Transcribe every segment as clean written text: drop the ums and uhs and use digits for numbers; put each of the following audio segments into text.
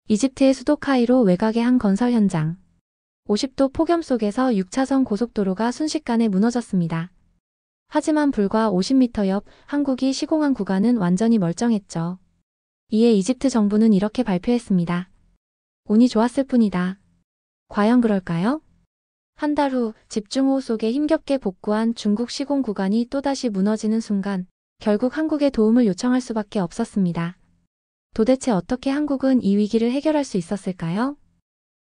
이집트의 수도 카이로 외곽의 한 건설 현장. 50도 폭염 속에서 6차선 고속도로가 순식간에 무너졌습니다. 하지만 불과 50m 옆 한국이 시공한 구간은 완전히 멀쩡했죠. 이에 이집트 정부는 이렇게 발표했습니다. 운이 좋았을 뿐이다. 과연 그럴까요? 한 달 후 집중호우 속에 힘겹게 복구한 중국 시공 구간이 또다시 무너지는 순간 결국 한국의 도움을 요청할 수밖에 없었습니다. 도대체 어떻게 한국은 이 위기를 해결할 수 있었을까요?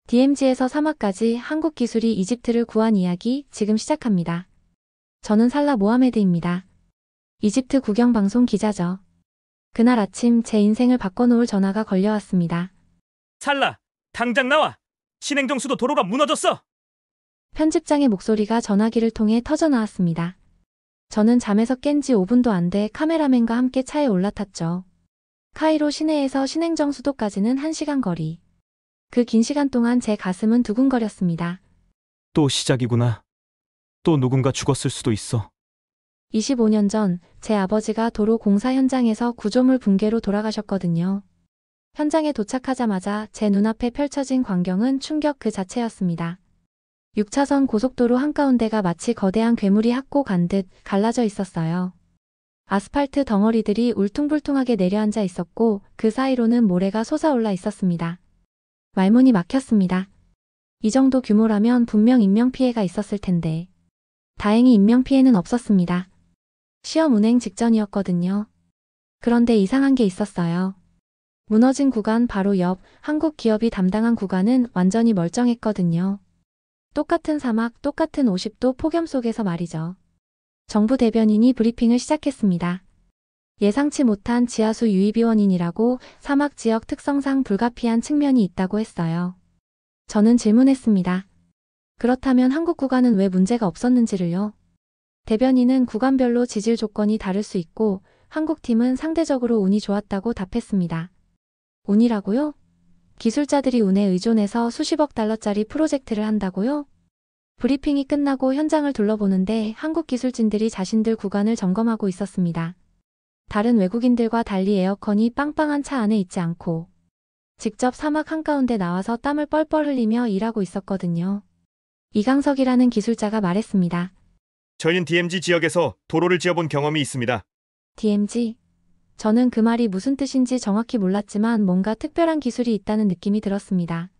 DMZ에서 사막까지 한국 기술이 이집트를 구한 이야기 지금 시작합니다. 저는 살라 모하메드입니다. 이집트 국영방송 기자죠. 그날 아침 제 인생을 바꿔놓을 전화가 걸려왔습니다. 살라, 당장 나와! 신행정수도 도로가 무너졌어! 편집장의 목소리가 전화기를 통해 터져나왔습니다. 저는 잠에서 깬 지 5분도 안 돼 카메라맨과 함께 차에 올라탔죠. 카이로 시내에서 신행정 수도까지는 1시간 거리. 그 긴 시간 동안 제 가슴은 두근거렸습니다. 또 시작이구나. 또 누군가 죽었을 수도 있어. 25년 전 제 아버지가 도로 공사 현장에서 구조물 붕괴로 돌아가셨거든요. 현장에 도착하자마자 제 눈앞에 펼쳐진 광경은 충격 그 자체였습니다. 6차선 고속도로 한가운데가 마치 거대한 괴물이 학고 간 듯 갈라져 있었어요. 아스팔트 덩어리들이 울퉁불퉁하게 내려앉아 있었고 그 사이로는 모래가 솟아올라 있었습니다. 말문이 막혔습니다. 이 정도 규모라면 분명 인명피해가 있었을 텐데. 다행히 인명피해는 없었습니다. 시험 운행 직전이었거든요. 그런데 이상한 게 있었어요. 무너진 구간 바로 옆 한국 기업이 담당한 구간은 완전히 멀쩡했거든요. 똑같은 사막, 똑같은 50도 폭염 속에서 말이죠. 정부 대변인이 브리핑을 시작했습니다. 예상치 못한 지하수 유입이 원인이라고 사막 지역 특성상 불가피한 측면이 있다고 했어요. 저는 질문했습니다. 그렇다면 한국 구간은 왜 문제가 없었는지를요? 대변인은 구간별로 지질 조건이 다를 수 있고 한국 팀은 상대적으로 운이 좋았다고 답했습니다. 운이라고요? 기술자들이 운에 의존해서 수십억 달러짜리 프로젝트를 한다고요? 브리핑이 끝나고 현장을 둘러보는데 한국 기술진들이 자신들 구간을 점검하고 있었습니다. 다른 외국인들과 달리 에어컨이 빵빵한 차 안에 있지 않고 직접 사막 한가운데 나와서 땀을 뻘뻘 흘리며 일하고 있었거든요. 이강석이라는 기술자가 말했습니다. 저희는 DMZ 지역에서 도로를 지어본 경험이 있습니다. DMZ? 저는 그 말이 무슨 뜻인지 정확히 몰랐지만 뭔가 특별한 기술이 있다는 느낌이 들었습니다.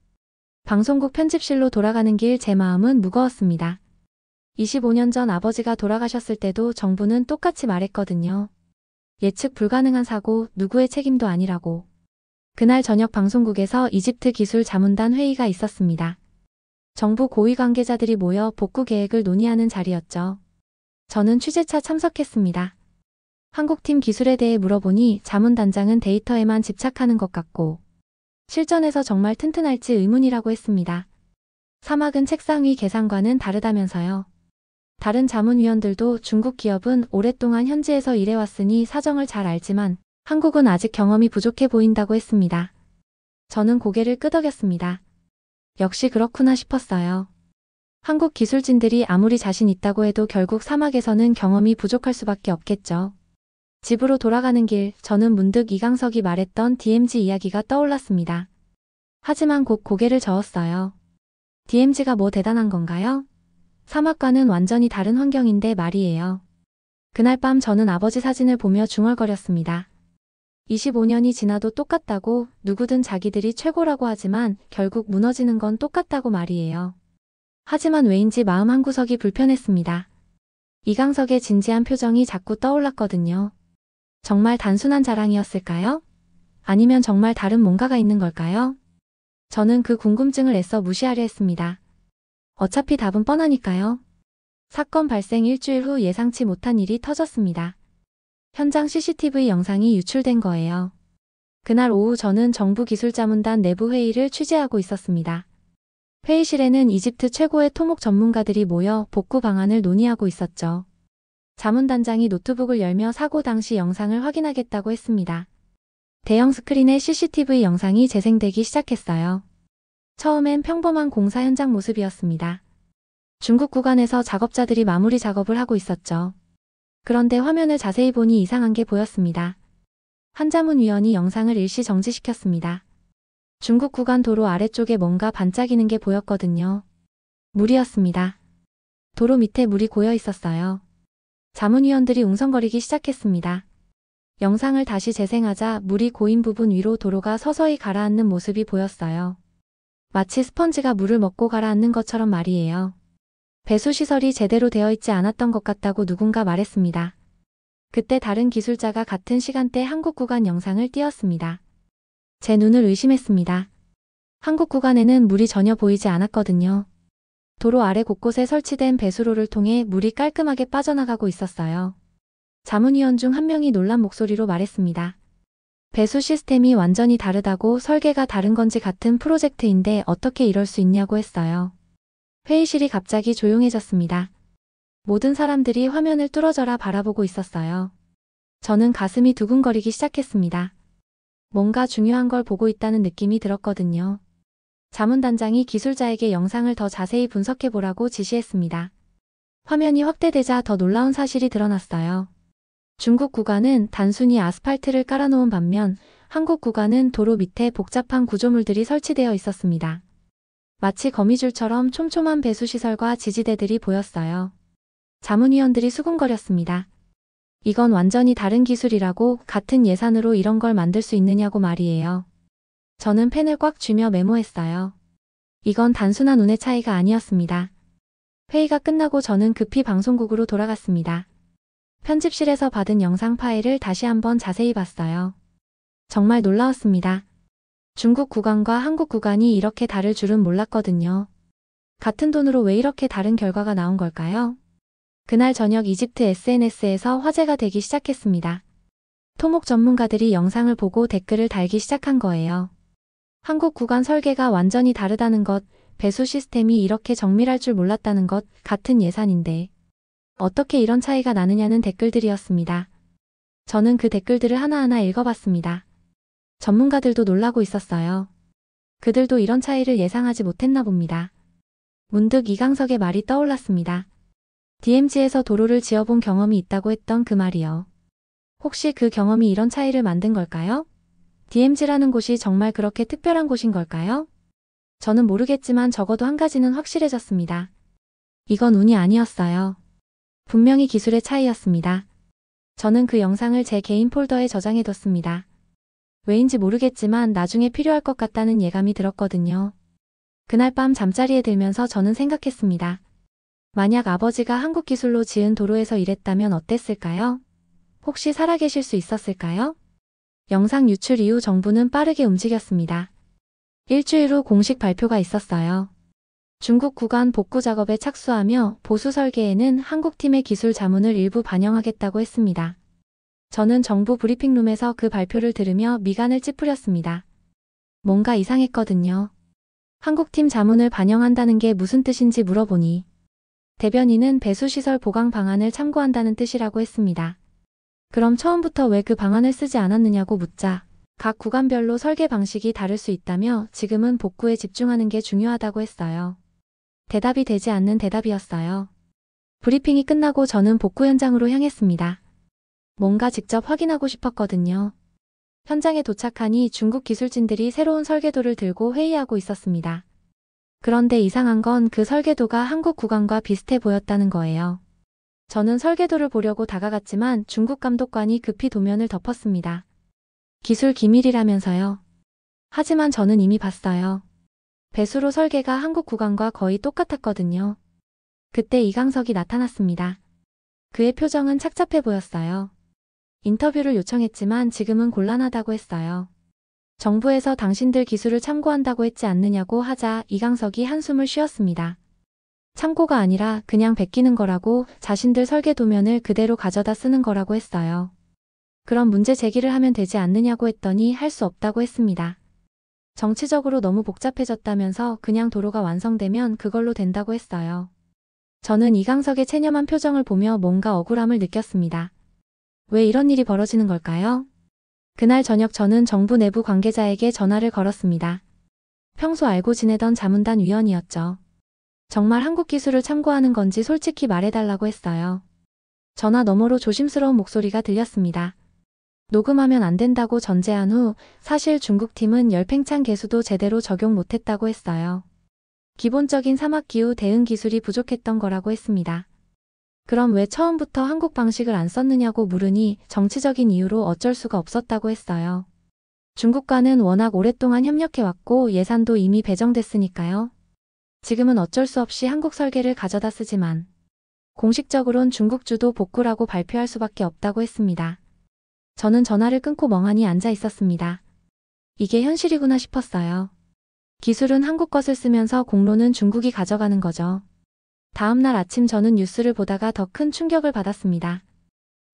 방송국 편집실로 돌아가는 길 제 마음은 무거웠습니다. 25년 전 아버지가 돌아가셨을 때도 정부는 똑같이 말했거든요. 예측 불가능한 사고, 누구의 책임도 아니라고. 그날 저녁 방송국에서 이집트 기술 자문단 회의가 있었습니다. 정부 고위 관계자들이 모여 복구 계획을 논의하는 자리였죠. 저는 취재차 참석했습니다. 한국팀 기술에 대해 물어보니 자문단장은 데이터에만 집착하는 것 같고 실전에서 정말 튼튼할지 의문이라고 했습니다. 사막은 책상 위 계산과는 다르다면서요. 다른 자문위원들도 중국 기업은 오랫동안 현지에서 일해왔으니 사정을 잘 알지만 한국은 아직 경험이 부족해 보인다고 했습니다. 저는 고개를 끄덕였습니다. 역시 그렇구나 싶었어요. 한국 기술진들이 아무리 자신 있다고 해도 결국 사막에서는 경험이 부족할 수밖에 없겠죠. 집으로 돌아가는 길 저는 문득 이강석이 말했던 DMZ 이야기가 떠올랐습니다. 하지만 곧 고개를 저었어요. DMZ가 뭐 대단한 건가요? 사막과는 완전히 다른 환경인데 말이에요. 그날 밤 저는 아버지 사진을 보며 중얼거렸습니다. 25년이 지나도 똑같다고 누구든 자기들이 최고라고 하지만 결국 무너지는 건 똑같다고 말이에요. 하지만 왜인지 마음 한구석이 불편했습니다. 이강석의 진지한 표정이 자꾸 떠올랐거든요. 정말 단순한 자랑이었을까요? 아니면 정말 다른 뭔가가 있는 걸까요? 저는 그 궁금증을 애써 무시하려 했습니다. 어차피 답은 뻔하니까요. 사건 발생 일주일 후 예상치 못한 일이 터졌습니다. 현장 CCTV 영상이 유출된 거예요. 그날 오후 저는 정부 기술자문단 내부 회의를 취재하고 있었습니다. 회의실에는 이집트 최고의 토목 전문가들이 모여 복구 방안을 논의하고 있었죠. 자문단장이 노트북을 열며 사고 당시 영상을 확인하겠다고 했습니다. 대형 스크린에 CCTV 영상이 재생되기 시작했어요. 처음엔 평범한 공사 현장 모습이었습니다. 중국 구간에서 작업자들이 마무리 작업을 하고 있었죠. 그런데 화면을 자세히 보니 이상한 게 보였습니다. 한 자문위원이 영상을 일시 정지시켰습니다. 중국 구간 도로 아래쪽에 뭔가 반짝이는 게 보였거든요. 물이었습니다. 도로 밑에 물이 고여 있었어요. 자문위원들이 웅성거리기 시작했습니다. 영상을 다시 재생하자 물이 고인 부분 위로 도로가 서서히 가라앉는 모습이 보였어요. 마치 스펀지가 물을 먹고 가라앉는 것처럼 말이에요. 배수시설이 제대로 되어 있지 않았던 것 같다고 누군가 말했습니다. 그때 다른 기술자가 같은 시간대 한국 구간 영상을 띄웠습니다. 제 눈을 의심했습니다. 한국 구간에는 물이 전혀 보이지 않았거든요. 도로 아래 곳곳에 설치된 배수로를 통해 물이 깔끔하게 빠져나가고 있었어요. 자문위원 중 한 명이 놀란 목소리로 말했습니다. 배수 시스템이 완전히 다르다고, 설계가 다른 건지 같은 프로젝트인데 어떻게 이럴 수 있냐고 했어요. 회의실이 갑자기 조용해졌습니다. 모든 사람들이 화면을 뚫어져라 바라보고 있었어요. 저는 가슴이 두근거리기 시작했습니다. 뭔가 중요한 걸 보고 있다는 느낌이 들었거든요. 자문단장이 기술자에게 영상을 더 자세히 분석해보라고 지시했습니다. 화면이 확대되자 더 놀라운 사실이 드러났어요. 중국 구간은 단순히 아스팔트를 깔아놓은 반면 한국 구간은 도로 밑에 복잡한 구조물들이 설치되어 있었습니다. 마치 거미줄처럼 촘촘한 배수시설과 지지대들이 보였어요. 자문위원들이 수군거렸습니다. 이건 완전히 다른 기술이라고, 같은 예산으로 이런 걸 만들 수 있느냐고 말이에요. 저는 펜을 꽉 쥐며 메모했어요. 이건 단순한 운의 차이가 아니었습니다. 회의가 끝나고 저는 급히 방송국으로 돌아갔습니다. 편집실에서 받은 영상 파일을 다시 한번 자세히 봤어요. 정말 놀라웠습니다. 중국 구간과 한국 구간이 이렇게 다를 줄은 몰랐거든요. 같은 돈으로 왜 이렇게 다른 결과가 나온 걸까요? 그날 저녁 이집트 SNS에서 화제가 되기 시작했습니다. 토목 전문가들이 영상을 보고 댓글을 달기 시작한 거예요. 한국 구간 설계가 완전히 다르다는 것, 배수 시스템이 이렇게 정밀할 줄 몰랐다는 것, 같은 예산인데 어떻게 이런 차이가 나느냐는 댓글들이었습니다. 저는 그 댓글들을 하나하나 읽어봤습니다. 전문가들도 놀라고 있었어요. 그들도 이런 차이를 예상하지 못했나 봅니다. 문득 이강석의 말이 떠올랐습니다. DMZ에서 도로를 지어본 경험이 있다고 했던 그 말이요. 혹시 그 경험이 이런 차이를 만든 걸까요? DMZ라는 곳이 정말 그렇게 특별한 곳인 걸까요? 저는 모르겠지만 적어도 한 가지는 확실해졌습니다. 이건 운이 아니었어요. 분명히 기술의 차이였습니다. 저는 그 영상을 제 개인 폴더에 저장해뒀습니다. 왜인지 모르겠지만 나중에 필요할 것 같다는 예감이 들었거든요. 그날 밤 잠자리에 들면서 저는 생각했습니다. 만약 아버지가 한국 기술로 지은 도로에서 일했다면 어땠을까요? 혹시 살아계실 수 있었을까요? 영상 유출 이후 정부는 빠르게 움직였습니다. 일주일 후 공식 발표가 있었어요. 중국 구간 복구 작업에 착수하며 보수 설계에는 한국팀의 기술 자문을 일부 반영하겠다고 했습니다. 저는 정부 브리핑룸에서 그 발표를 들으며 미간을 찌푸렸습니다. 뭔가 이상했거든요. 한국팀 자문을 반영한다는 게 무슨 뜻인지 물어보니 대변인은 배수시설 보강 방안을 참고한다는 뜻이라고 했습니다. 그럼 처음부터 왜 그 방안을 쓰지 않았느냐고 묻자 각 구간별로 설계 방식이 다를 수 있다며 지금은 복구에 집중하는 게 중요하다고 했어요. 대답이 되지 않는 대답이었어요. 브리핑이 끝나고 저는 복구 현장으로 향했습니다. 뭔가 직접 확인하고 싶었거든요. 현장에 도착하니 중국 기술진들이 새로운 설계도를 들고 회의하고 있었습니다. 그런데 이상한 건 그 설계도가 한국 구간과 비슷해 보였다는 거예요. 저는 설계도를 보려고 다가갔지만 중국 감독관이 급히 도면을 덮었습니다. 기술 기밀이라면서요. 하지만 저는 이미 봤어요. 배수로 설계가 한국 구간과 거의 똑같았거든요. 그때 이강석이 나타났습니다. 그의 표정은 착잡해 보였어요. 인터뷰를 요청했지만 지금은 곤란하다고 했어요. 정부에서 당신들 기술을 참고한다고 했지 않느냐고 하자 이강석이 한숨을 쉬었습니다. 참고가 아니라 그냥 베끼는 거라고, 자신들 설계 도면을 그대로 가져다 쓰는 거라고 했어요. 그럼 문제 제기를 하면 되지 않느냐고 했더니 할 수 없다고 했습니다. 정치적으로 너무 복잡해졌다면서 그냥 도로가 완성되면 그걸로 된다고 했어요. 저는 이강석의 체념한 표정을 보며 뭔가 억울함을 느꼈습니다. 왜 이런 일이 벌어지는 걸까요? 그날 저녁 저는 정부 내부 관계자에게 전화를 걸었습니다. 평소 알고 지내던 자문단 위원이었죠. 정말 한국 기술을 참고하는 건지 솔직히 말해달라고 했어요. 전화 너머로 조심스러운 목소리가 들렸습니다. 녹음하면 안 된다고 전제한 후 사실 중국팀은 열팽창 개수도 제대로 적용 못했다고 했어요. 기본적인 사막기후 대응 기술이 부족했던 거라고 했습니다. 그럼 왜 처음부터 한국 방식을 안 썼느냐고 물으니 정치적인 이유로 어쩔 수가 없었다고 했어요. 중국과는 워낙 오랫동안 협력해왔고 예산도 이미 배정됐으니까요. 지금은 어쩔 수 없이 한국 설계를 가져다 쓰지만 공식적으론 중국 주도 복구라고 발표할 수밖에 없다고 했습니다. 저는 전화를 끊고 멍하니 앉아 있었습니다. 이게 현실이구나 싶었어요. 기술은 한국 것을 쓰면서 공로는 중국이 가져가는 거죠. 다음날 아침 저는 뉴스를 보다가 더 큰 충격을 받았습니다.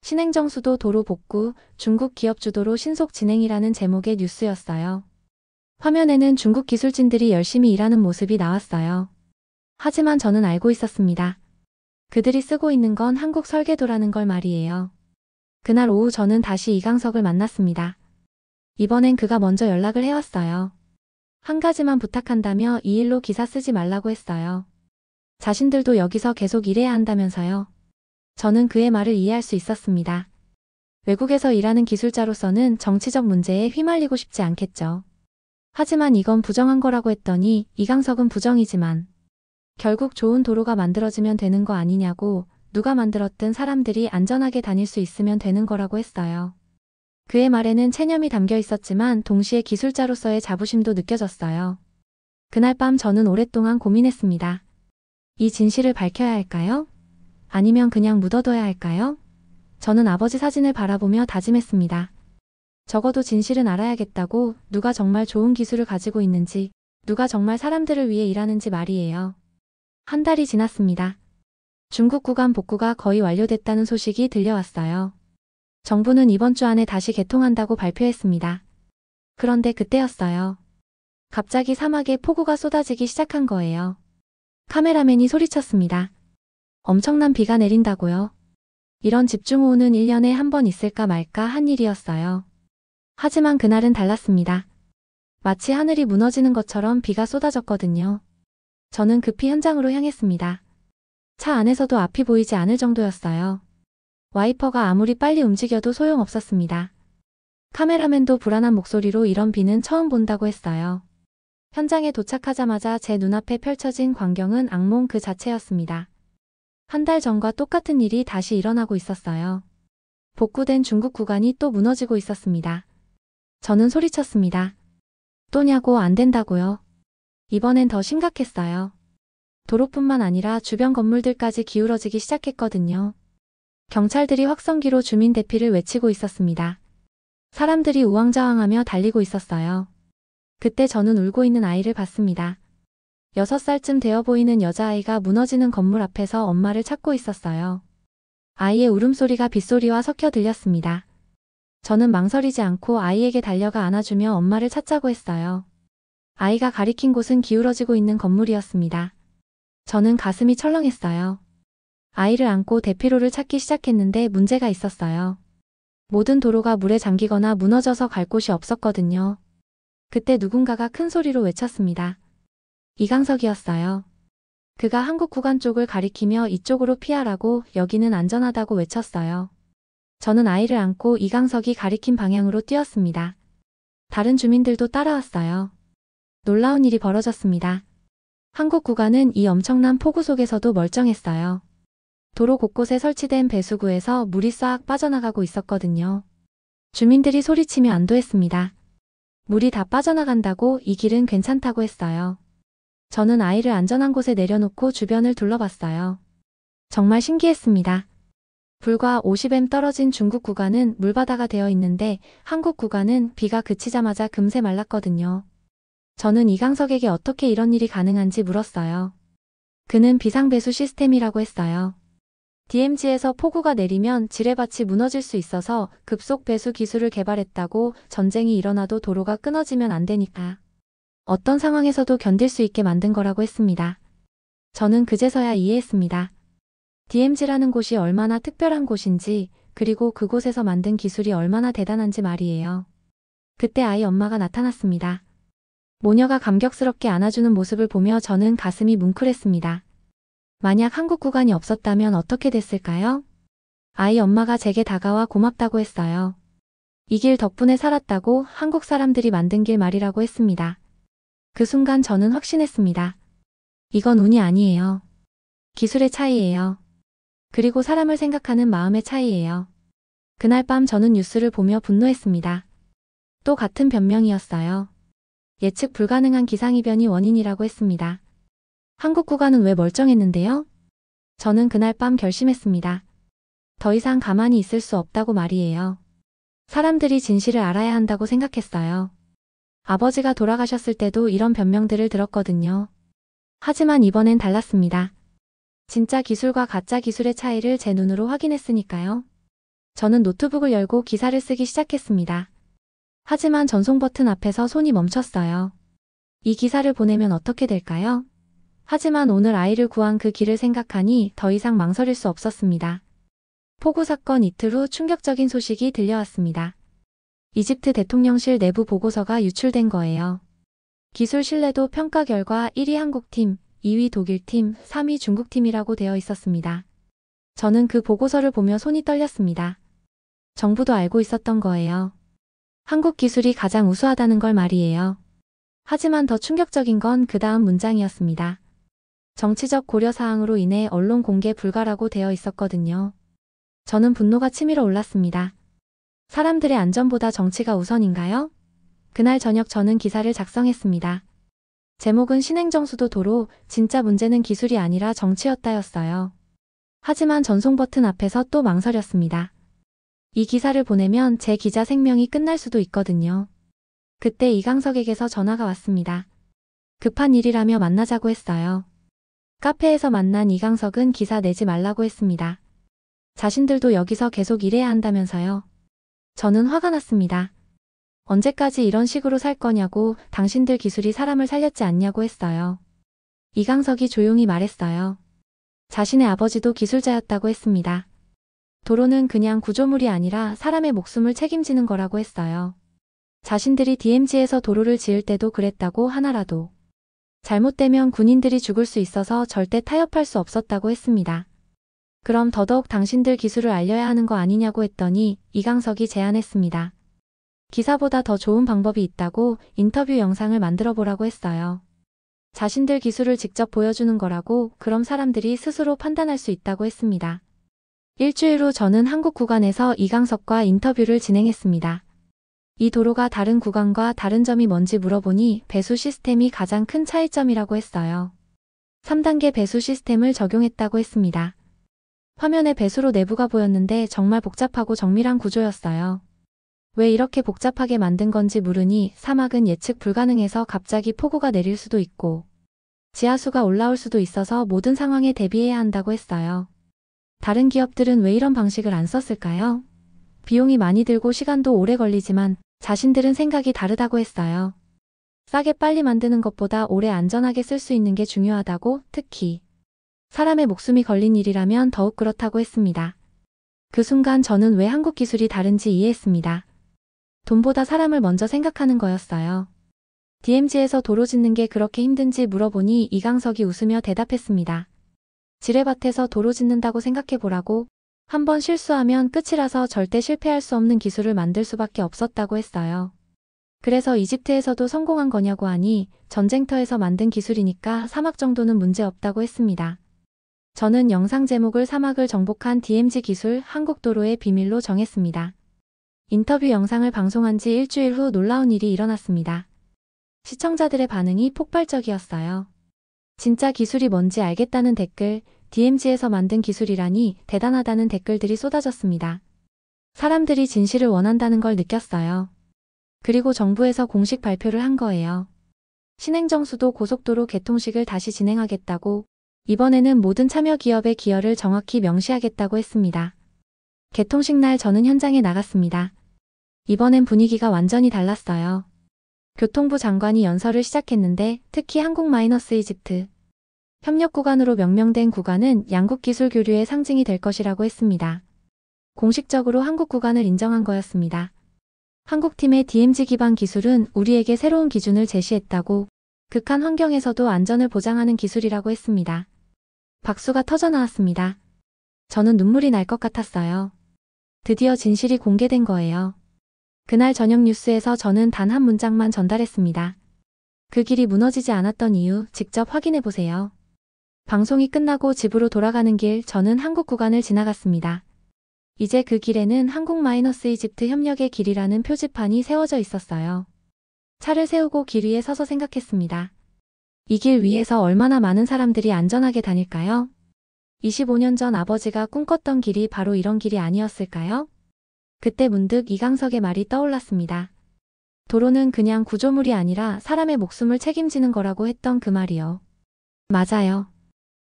신행정수도 도로 복구, 중국 기업 주도로 신속 진행이라는 제목의 뉴스였어요. 화면에는 중국 기술진들이 열심히 일하는 모습이 나왔어요. 하지만 저는 알고 있었습니다. 그들이 쓰고 있는 건 한국 설계도라는 걸 말이에요. 그날 오후 저는 다시 이강석을 만났습니다. 이번엔 그가 먼저 연락을 해왔어요. 한 가지만 부탁한다며 이 일로 기사 쓰지 말라고 했어요. 자신들도 여기서 계속 일해야 한다면서요. 저는 그의 말을 이해할 수 있었습니다. 외국에서 일하는 기술자로서는 정치적 문제에 휘말리고 싶지 않겠죠. 하지만 이건 부정한 거라고 했더니 이강석은 부정이지만 결국 좋은 도로가 만들어지면 되는 거 아니냐고 누가 만들었든 사람들이 안전하게 다닐 수 있으면 되는 거라고 했어요. 그의 말에는 체념이 담겨 있었지만 동시에 기술자로서의 자부심도 느껴졌어요. 그날 밤 저는 오랫동안 고민했습니다. 이 진실을 밝혀야 할까요? 아니면 그냥 묻어둬야 할까요? 저는 아버지 사진을 바라보며 다짐했습니다. 적어도 진실은 알아야겠다고, 누가 정말 좋은 기술을 가지고 있는지, 누가 정말 사람들을 위해 일하는지 말이에요. 한 달이 지났습니다. 중국 구간 복구가 거의 완료됐다는 소식이 들려왔어요. 정부는 이번 주 안에 다시 개통한다고 발표했습니다. 그런데 그때였어요. 갑자기 사막에 폭우가 쏟아지기 시작한 거예요. 카메라맨이 소리쳤습니다. 엄청난 비가 내린다고요. 이런 집중호우는 1년에 한 번 있을까 말까 한 일이었어요. 하지만 그날은 달랐습니다. 마치 하늘이 무너지는 것처럼 비가 쏟아졌거든요. 저는 급히 현장으로 향했습니다. 차 안에서도 앞이 보이지 않을 정도였어요. 와이퍼가 아무리 빨리 움직여도 소용없었습니다. 카메라맨도 불안한 목소리로 이런 비는 처음 본다고 했어요. 현장에 도착하자마자 제 눈앞에 펼쳐진 광경은 악몽 그 자체였습니다. 한 달 전과 똑같은 일이 다시 일어나고 있었어요. 복구된 중국 구간이 또 무너지고 있었습니다. 저는 소리쳤습니다. 또냐고. 안 된다고요. 이번엔 더 심각했어요. 도로뿐만 아니라 주변 건물들까지 기울어지기 시작했거든요. 경찰들이 확성기로 주민 대피를 외치고 있었습니다. 사람들이 우왕좌왕하며 달리고 있었어요. 그때 저는 울고 있는 아이를 봤습니다. 6살쯤 되어 보이는 여자아이가 무너지는 건물 앞에서 엄마를 찾고 있었어요. 아이의 울음소리가 빗소리와 섞여 들렸습니다. 저는 망설이지 않고 아이에게 달려가 안아주며 엄마를 찾자고 했어요. 아이가 가리킨 곳은 기울어지고 있는 건물이었습니다. 저는 가슴이 철렁했어요. 아이를 안고 대피로를 찾기 시작했는데 문제가 있었어요. 모든 도로가 물에 잠기거나 무너져서 갈 곳이 없었거든요. 그때 누군가가 큰 소리로 외쳤습니다. 이강석이었어요. 그가 한국 구간 쪽을 가리키며 이쪽으로 피하라고, 여기는 안전하다고 외쳤어요. 저는 아이를 안고 이강석이 가리킨 방향으로 뛰었습니다. 다른 주민들도 따라왔어요. 놀라운 일이 벌어졌습니다. 한국 구간은 이 엄청난 폭우 속에서도 멀쩡했어요. 도로 곳곳에 설치된 배수구에서 물이 싹 빠져나가고 있었거든요. 주민들이 소리치며 안도했습니다. 물이 다 빠져나간다고, 이 길은 괜찮다고 했어요. 저는 아이를 안전한 곳에 내려놓고 주변을 둘러봤어요. 정말 신기했습니다. 불과 50m 떨어진 중국 구간은 물바다가 되어 있는데 한국 구간은 비가 그치자마자 금세 말랐거든요. 저는 이강석에게 어떻게 이런 일이 가능한지 물었어요. 그는 비상배수 시스템이라고 했어요. DMZ에서 폭우가 내리면 지뢰밭이 무너질 수 있어서 급속 배수 기술을 개발했다고, 전쟁이 일어나도 도로가 끊어지면 안 되니까. 어떤 상황에서도 견딜 수 있게 만든 거라고 했습니다. 저는 그제서야 이해했습니다. DMZ라는 곳이 얼마나 특별한 곳인지, 그리고 그곳에서 만든 기술이 얼마나 대단한지 말이에요. 그때 아이 엄마가 나타났습니다. 모녀가 감격스럽게 안아주는 모습을 보며 저는 가슴이 뭉클했습니다. 만약 한국 구간이 없었다면 어떻게 됐을까요? 아이 엄마가 제게 다가와 고맙다고 했어요. 이 길 덕분에 살았다고 한국 사람들이 만든 길 말이라고 했습니다. 그 순간 저는 확신했습니다. 이건 운이 아니에요. 기술의 차이예요. 그리고 사람을 생각하는 마음의 차이예요. 그날 밤 저는 뉴스를 보며 분노했습니다. 또 같은 변명이었어요. 예측 불가능한 기상이변이 원인이라고 했습니다. 한국 구간은 왜 멀쩡했는데요? 저는 그날 밤 결심했습니다. 더 이상 가만히 있을 수 없다고 말이에요. 사람들이 진실을 알아야 한다고 생각했어요. 아버지가 돌아가셨을 때도 이런 변명들을 들었거든요. 하지만 이번엔 달랐습니다. 진짜 기술과 가짜 기술의 차이를 제 눈으로 확인했으니까요. 저는 노트북을 열고 기사를 쓰기 시작했습니다. 하지만 전송 버튼 앞에서 손이 멈췄어요. 이 기사를 보내면 어떻게 될까요? 하지만 오늘 아이를 구한 그 길을 생각하니 더 이상 망설일 수 없었습니다. 폭우 사건 이틀 후 충격적인 소식이 들려왔습니다. 이집트 대통령실 내부 보고서가 유출된 거예요. 기술 신뢰도 평가 결과 1위 한국팀, 2위 독일팀, 3위 중국팀이라고 되어 있었습니다. 저는 그 보고서를 보며 손이 떨렸습니다. 정부도 알고 있었던 거예요. 한국 기술이 가장 우수하다는 걸 말이에요. 하지만 더 충격적인 건 그 다음 문장이었습니다. 정치적 고려사항으로 인해 언론 공개 불가라고 되어 있었거든요. 저는 분노가 치밀어 올랐습니다. 사람들의 안전보다 정치가 우선인가요? 그날 저녁 저는 기사를 작성했습니다. 제목은 신행정수도 도로, 진짜 문제는 기술이 아니라 정치였다였어요. 하지만 전송 버튼 앞에서 또 망설였습니다. 이 기사를 보내면 제 기자 생명이 끝날 수도 있거든요. 그때 이강석에게서 전화가 왔습니다. 급한 일이라며 만나자고 했어요. 카페에서 만난 이강석은 기사 내지 말라고 했습니다. 자신들도 여기서 계속 일해야 한다면서요. 저는 화가 났습니다. 언제까지 이런 식으로 살 거냐고, 당신들 기술이 사람을 살렸지 않냐고 했어요. 이강석이 조용히 말했어요. 자신의 아버지도 기술자였다고 했습니다. 도로는 그냥 구조물이 아니라 사람의 목숨을 책임지는 거라고 했어요. 자신들이 DMZ에서 도로를 지을 때도 그랬다고. 하나라도 잘못되면 군인들이 죽을 수 있어서 절대 타협할 수 없었다고 했습니다. 그럼 더더욱 당신들 기술을 알려야 하는 거 아니냐고 했더니 이강석이 제안했습니다. 기사보다 더 좋은 방법이 있다고, 인터뷰 영상을 만들어 보라고 했어요. 자신들 기술을 직접 보여주는 거라고, 그럼 사람들이 스스로 판단할 수 있다고 했습니다. 일주일 후 저는 한국 구간에서 이강석과 인터뷰를 진행했습니다. 이 도로가 다른 구간과 다른 점이 뭔지 물어보니 배수 시스템이 가장 큰 차이점이라고 했어요. 3단계 배수 시스템을 적용했다고 했습니다. 화면에 배수로 내부가 보였는데 정말 복잡하고 정밀한 구조였어요. 왜 이렇게 복잡하게 만든 건지 물으니 사막은 예측 불가능해서 갑자기 폭우가 내릴 수도 있고 지하수가 올라올 수도 있어서 모든 상황에 대비해야 한다고 했어요. 다른 기업들은 왜 이런 방식을 안 썼을까요? 비용이 많이 들고 시간도 오래 걸리지만 자신들은 생각이 다르다고 했어요. 싸게 빨리 만드는 것보다 오래 안전하게 쓸 수 있는 게 중요하다고, 특히 사람의 목숨이 걸린 일이라면 더욱 그렇다고 했습니다. 그 순간 저는 왜 한국 기술이 다른지 이해했습니다. 돈보다 사람을 먼저 생각하는 거였어요. DMZ에서 도로 짓는 게 그렇게 힘든지 물어보니 이강석이 웃으며 대답했습니다. 지뢰밭에서 도로 짓는다고 생각해보라고. 한번 실수하면 끝이라서 절대 실패할 수 없는 기술을 만들 수밖에 없었다고 했어요. 그래서 이집트에서도 성공한 거냐고 하니 전쟁터에서 만든 기술이니까 사막 정도는 문제 없다고 했습니다. 저는 영상 제목을 사막을 정복한 DMZ 기술 한국도로의 비밀로 정했습니다. 인터뷰 영상을 방송한 지 일주일 후 놀라운 일이 일어났습니다. 시청자들의 반응이 폭발적이었어요. 진짜 기술이 뭔지 알겠다는 댓글, DMZ에서 만든 기술이라니 대단하다는 댓글들이 쏟아졌습니다. 사람들이 진실을 원한다는 걸 느꼈어요. 그리고 정부에서 공식 발표를 한 거예요. 신행정수도 고속도로 개통식을 다시 진행하겠다고, 이번에는 모든 참여 기업의 기여를 정확히 명시하겠다고 했습니다. 개통식 날 저는 현장에 나갔습니다. 이번엔 분위기가 완전히 달랐어요. 교통부 장관이 연설을 시작했는데 특히 한국-이집트 협력 구간으로 명명된 구간은 양국 기술 교류의 상징이 될 것이라고 했습니다. 공식적으로 한국 구간을 인정한 거였습니다. 한국팀의 DMZ 기반 기술은 우리에게 새로운 기준을 제시했다고, 극한 환경에서도 안전을 보장하는 기술이라고 했습니다. 박수가 터져나왔습니다. 저는 눈물이 날 것 같았어요. 드디어 진실이 공개된 거예요. 그날 저녁 뉴스에서 저는 단 한 문장만 전달했습니다. 그 길이 무너지지 않았던 이유 직접 확인해 보세요. 방송이 끝나고 집으로 돌아가는 길 저는 한국 구간을 지나갔습니다. 이제 그 길에는 한국-이집트 협력의 길이라는 표지판이 세워져 있었어요. 차를 세우고 길 위에 서서 생각했습니다. 이 길 위에서 얼마나 많은 사람들이 안전하게 다닐까요? 25년 전 아버지가 꿈꿨던 길이 바로 이런 길이 아니었을까요? 그때 문득 이강석의 말이 떠올랐습니다. 도로는 그냥 구조물이 아니라 사람의 목숨을 책임지는 거라고 했던 그 말이요. 맞아요.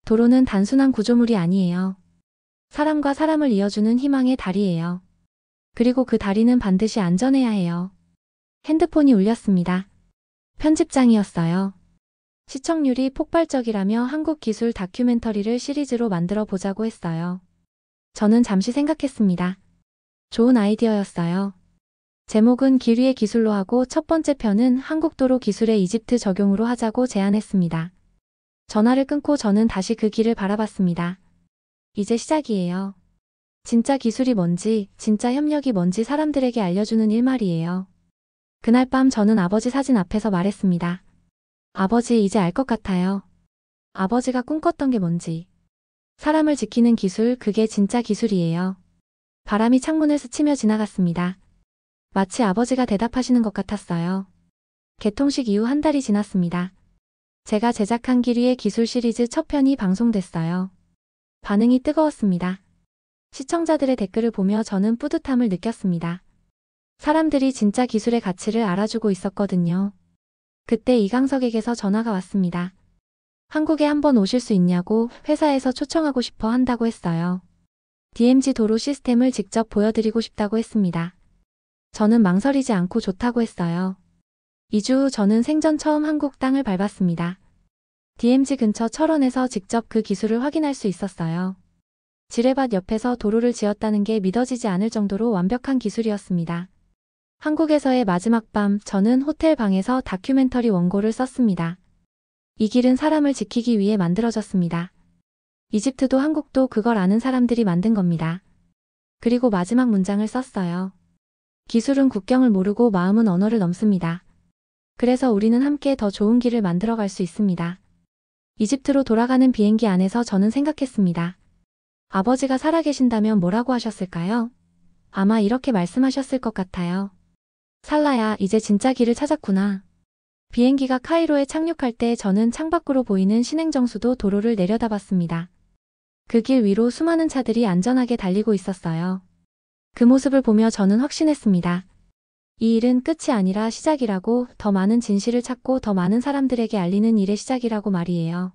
도로는 단순한 구조물이 아니에요. 사람과 사람을 이어주는 희망의 다리예요. 그리고 그 다리는 반드시 안전해야 해요. 핸드폰이 울렸습니다. 편집장이었어요. 시청률이 폭발적이라며 한국 기술 다큐멘터리를 시리즈로 만들어 보자고 했어요. 저는 잠시 생각했습니다. 좋은 아이디어였어요. 제목은 길 위의 기술로 하고 첫 번째 편은 한국도로 기술의 이집트 적용으로 하자고 제안했습니다. 전화를 끊고 저는 다시 그 길을 바라봤습니다. 이제 시작이에요. 진짜 기술이 뭔지, 진짜 협력이 뭔지 사람들에게 알려주는 일 말이에요. 그날 밤 저는 아버지 사진 앞에서 말했습니다. 아버지, 이제 알 것 같아요. 아버지가 꿈꿨던 게 뭔지. 사람을 지키는 기술, 그게 진짜 기술이에요. 바람이 창문을 스치며 지나갔습니다. 마치 아버지가 대답하시는 것 같았어요. 개통식 이후 한 달이 지났습니다. 제가 제작한 길 위의 기술 시리즈 첫 편이 방송됐어요. 반응이 뜨거웠습니다. 시청자들의 댓글을 보며 저는 뿌듯함을 느꼈습니다. 사람들이 진짜 기술의 가치를 알아주고 있었거든요. 그때 이강석에게서 전화가 왔습니다. 한국에 한번 오실 수 있냐고 회사에서 초청하고 싶어 한다고 했어요. DMZ 도로 시스템을 직접 보여드리고 싶다고 했습니다. 저는 망설이지 않고 좋다고 했어요. 2주 후 저는 생전 처음 한국 땅을 밟았습니다. DMZ 근처 철원에서 직접 그 기술을 확인할 수 있었어요. 지뢰밭 옆에서 도로를 지었다는 게 믿어지지 않을 정도로 완벽한 기술이었습니다. 한국에서의 마지막 밤, 저는 호텔 방에서 다큐멘터리 원고를 썼습니다. 이 길은 사람을 지키기 위해 만들어졌습니다. 이집트도 한국도 그걸 아는 사람들이 만든 겁니다. 그리고 마지막 문장을 썼어요. 기술은 국경을 모르고 마음은 언어를 넘습니다. 그래서 우리는 함께 더 좋은 길을 만들어갈 수 있습니다. 이집트로 돌아가는 비행기 안에서 저는 생각했습니다. 아버지가 살아계신다면 뭐라고 하셨을까요? 아마 이렇게 말씀하셨을 것 같아요. 살라야, 이제 진짜 길을 찾았구나. 비행기가 카이로에 착륙할 때 저는 창밖으로 보이는 신행정수도 도로를 내려다봤습니다. 그 길 위로 수많은 차들이 안전하게 달리고 있었어요. 그 모습을 보며 저는 확신했습니다. 이 일은 끝이 아니라 시작이라고, 더 많은 진실을 찾고 더 많은 사람들에게 알리는 일의 시작이라고 말이에요.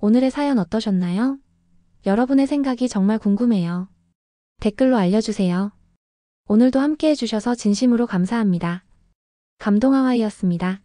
오늘의 사연 어떠셨나요? 여러분의 생각이 정말 궁금해요. 댓글로 알려주세요. 오늘도 함께 해주셔서 진심으로 감사합니다. 감동하와이였습니다.